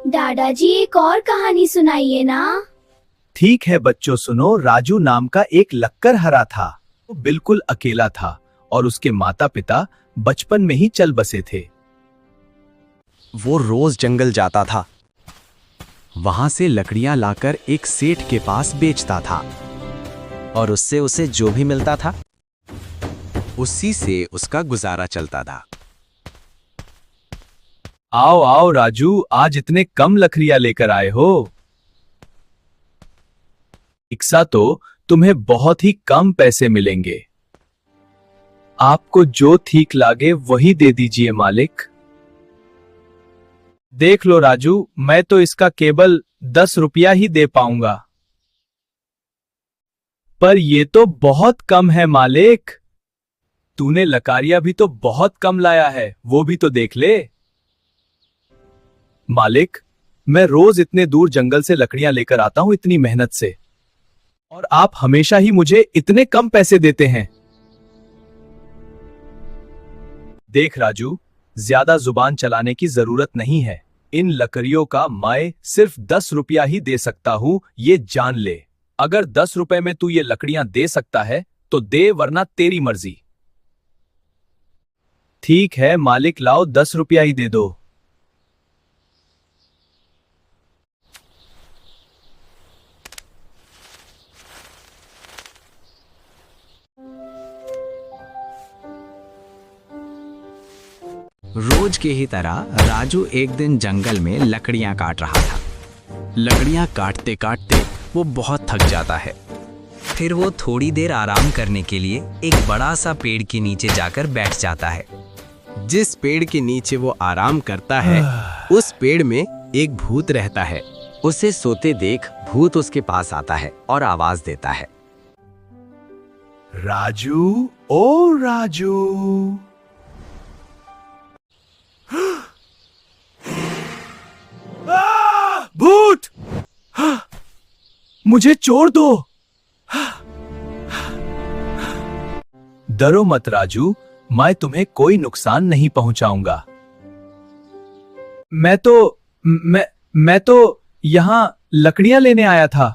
दादाजी एक और कहानी सुनाइए ना। ठीक है बच्चों, सुनो। राजू नाम का एक लक्कड़हारा था। वो बिल्कुल अकेला था और उसके माता पिता बचपन में ही चल बसे थे। वो रोज जंगल जाता था, वहां से लकड़ियां लाकर एक सेठ के पास बेचता था और उससे उसे जो भी मिलता था उसी से उसका गुजारा चलता था। आओ आओ राजू, आज इतने कम लकड़ियां लेकर आए हो। इक्सा तो तुम्हें बहुत ही कम पैसे मिलेंगे। आपको जो ठीक लागे वही दे दीजिए मालिक। देख लो राजू, मैं तो इसका केवल 10 रुपया ही दे पाऊंगा। पर ये तो बहुत कम है मालिक। तूने लकड़ियां भी तो बहुत कम लाया है, वो भी तो देख ले। मालिक, मैं रोज इतने दूर जंगल से लकड़ियां लेकर आता हूं इतनी मेहनत से, और आप हमेशा ही मुझे इतने कम पैसे देते हैं। देख राजू, ज्यादा जुबान चलाने की जरूरत नहीं है। इन लकड़ियों का मैं सिर्फ 10 रुपया ही दे सकता हूं, ये जान ले। अगर 10 रुपए में तू ये लकड़ियां दे सकता है तो दे, वरना तेरी मर्जी। ठीक है मालिक, लाओ 10 रुपया ही दे दो। रोज की ही तरह राजू एक दिन जंगल में लकड़ियां काट रहा था। लकड़ियां काटते काटते वो बहुत थक जाता है। फिर वो थोड़ी देर आराम करने के लिए एक बड़ा सा पेड़ के नीचे जाकर बैठ जाता है। जिस पेड़ के नीचे वो आराम करता है उस पेड़ में एक भूत रहता है। उसे सोते देख भूत उसके पास आता है और आवाज देता है, राजू, ओ राजू। भूत, मुझे छोड़ दो। डरो मत राजू, मैं तुम्हें कोई नुकसान नहीं पहुंचाऊंगा। मैं तो यहां लकड़ियां लेने आया था।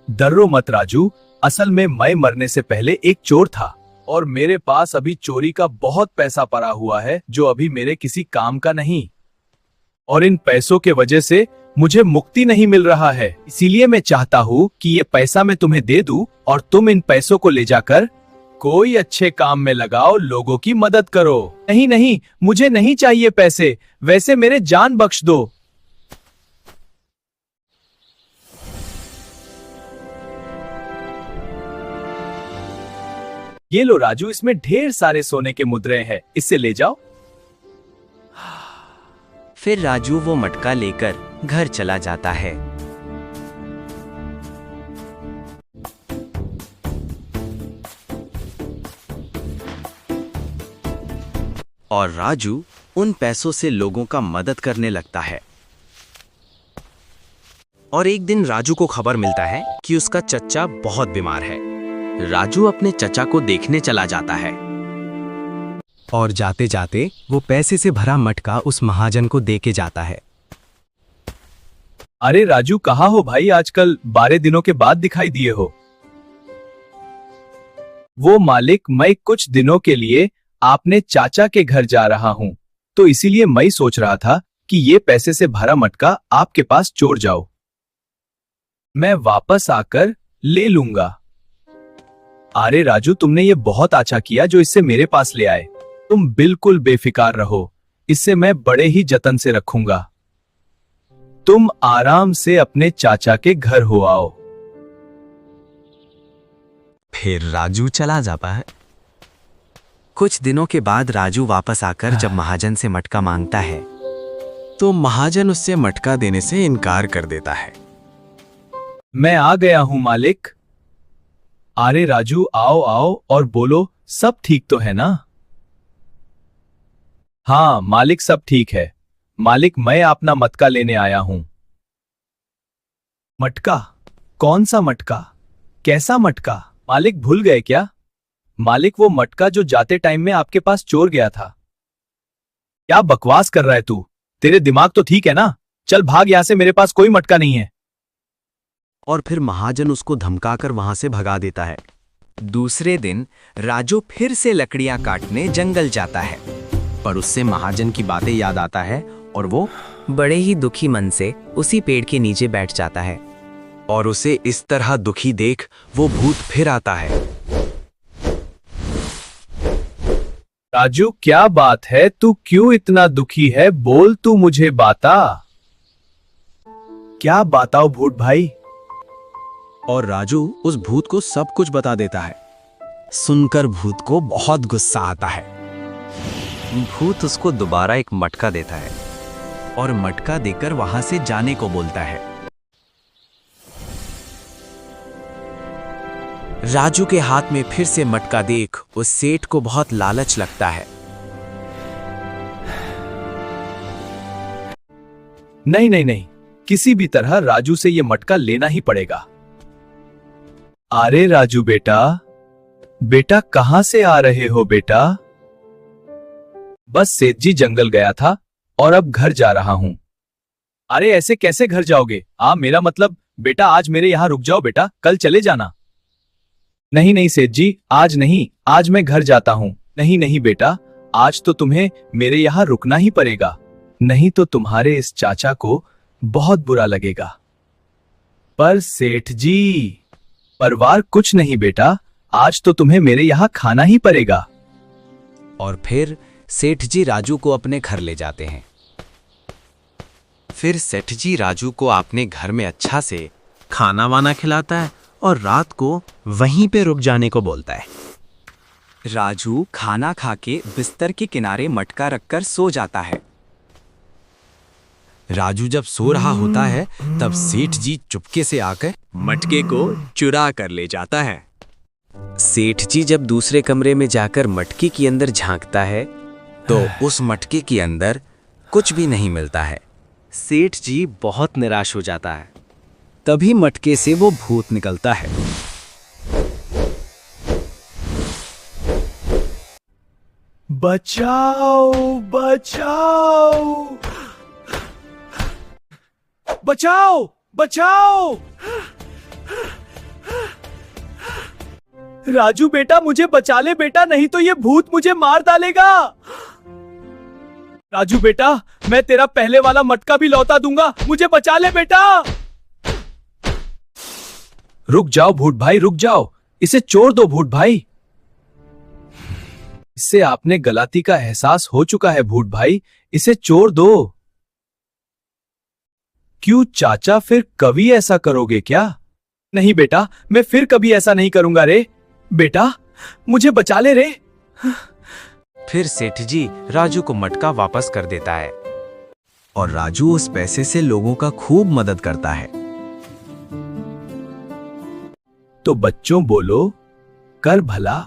डरो मत राजू, असल में मैं मरने से पहले एक चोर था और मेरे पास अभी चोरी का बहुत पैसा पड़ा हुआ है जो अभी मेरे किसी काम का नहीं, और इन पैसों के वजह से मुझे मुक्ति नहीं मिल रहा है। इसीलिए मैं चाहता हूँ कि ये पैसा मैं तुम्हें दे दूं और तुम इन पैसों को ले जाकर कोई अच्छे काम में लगाओ, लोगों की मदद करो। नहीं नहीं, मुझे नहीं चाहिए पैसे, वैसे मेरे जान बख्श दो। ये लो राजू, इसमें ढेर सारे सोने के मुद्रे हैं, इससे ले जाओ। फिर राजू वो मटका लेकर घर चला जाता है। और राजू उन पैसों से लोगों का मदद करने लगता है। और एक दिन राजू को खबर मिलता है कि उसका चच्चा बहुत बीमार है। राजू अपने चचा को देखने चला जाता है और जाते जाते वो पैसे से भरा मटका उस महाजन को दे के जाता है। अरे राजू, कहाँ हो भाई? आजकल 12 दिनों के बाद दिखाई दिए हो। वो मालिक, मैं कुछ दिनों के लिए आपने चाचा के घर जा रहा हूं, तो इसीलिए मैं सोच रहा था कि ये पैसे से भरा मटका आपके पास छोड़ जाओ, मैं वापस आकर ले लूंगा। अरे राजू, तुमने ये बहुत अच्छा किया जो इससे मेरे पास ले आए। तुम बिल्कुल बेफिक्र रहो, इससे मैं बड़े ही जतन से रखूंगा। तुम आराम से अपने चाचा के घर हो आओ। फिर राजू चला जाता है। कुछ दिनों के बाद राजू वापस आकर जब महाजन से मटका मांगता है तो महाजन उससे मटका देने से इनकार कर देता है। मैं आ गया हूं मालिक। अरे राजू, आओ आओ और बोलो, सब ठीक तो है ना? हाँ मालिक, सब ठीक है। मालिक, मैं अपना मटका लेने आया हूं। मटका? कौन सा मटका? कैसा मटका? मालिक भूल गए क्या? मालिक, वो मटका जो जाते टाइम में आपके पास चोर गया था। क्या बकवास कर रहा है तू? तेरे दिमाग तो ठीक है ना? चल भाग यहाँ से, मेरे पास कोई मटका नहीं है। और फिर महाजन उसको धमकाकर वहां से भगा देता है। दूसरे दिन राजू फिर से लकड़ियां काटने जंगल जाता है। पर उससे महाजन की बातें याद आता है और वो बड़े ही दुखी मन से उसी पेड़ के नीचे बैठ जाता है। और उसे इस तरह दुखी देख वो भूत फिर आता है। राजू, क्या बात है? तू क्यों इतना दुखी है? बोल, तू मुझे बता। क्या बताओ भूत भाई? और राजू उस भूत को सब कुछ बता देता है। सुनकर भूत को बहुत गुस्सा आता है। भूत उसको दोबारा एक मटका देता है और मटका देकर वहां से जाने को बोलता है। राजू के हाथ में फिर से मटका देख उस सेठ को बहुत लालच लगता है। नहीं नहीं नहीं, किसी भी तरह राजू से ये मटका लेना ही पड़ेगा। अरे राजू बेटा, बेटा कहां से आ रहे हो बेटा? बस सेठ जी जंगल गया था और अब घर जा रहा हूं। अरे ऐसे कैसे घर जाओगे? मेरा मतलब बेटा आज मेरे यहां रुक जाओ बेटा, कल चले जाना। नहीं नहीं सेठ जी, आज नहीं, आज मैं घर जाता हूं। नहीं नहीं बेटा, आज तो तुम्हें मेरे यहां रुकना ही पड़ेगा, नहीं तो तुम्हारे इस चाचा को बहुत बुरा लगेगा। पर सेठ जी, परवार कुछ नहीं बेटा, आज तो तुम्हें मेरे यहां खाना ही पड़ेगा। और फिर सेठ जी राजू को अपने घर ले जाते हैं। फिर सेठ जी राजू को अपने घर में अच्छा से खाना वाना खिलाता है और रात को वहीं पे रुक जाने को बोलता है। राजू खाना खा के बिस्तर के किनारे मटका रखकर सो जाता है। राजू जब सो रहा होता है तब सेठ जी चुपके से आकर मटके को चुरा कर ले जाता है। सेठ जी जब दूसरे कमरे में जाकर मटके के अंदर झांकता है तो उस मटके के अंदर कुछ भी नहीं मिलता है। सेठ जी बहुत निराश हो जाता है। तभी मटके से वो भूत निकलता है। बचाओ बचाओ बचाओ बचाओ! राजू बेटा, मुझे बचा ले बेटा, नहीं तो ये भूत मुझे मार डालेगा। राजू बेटा, मैं तेरा पहले वाला मटका भी लौटा दूंगा, मुझे बचा ले बेटा। रुक जाओ भूत भाई, रुक जाओ, इसे छोड़ दो भूत भाई। इससे आपने गलती का एहसास हो चुका है भूत भाई, इसे छोड़ दो। क्यों चाचा, फिर कभी ऐसा करोगे क्या? नहीं बेटा, मैं फिर कभी ऐसा नहीं करूंगा रे। बेटा मुझे बचा ले रे। फिर सेठ जी राजू को मटका वापस कर देता है और राजू उस पैसे से लोगों का खूब मदद करता है। तो बच्चों बोलो, कर भला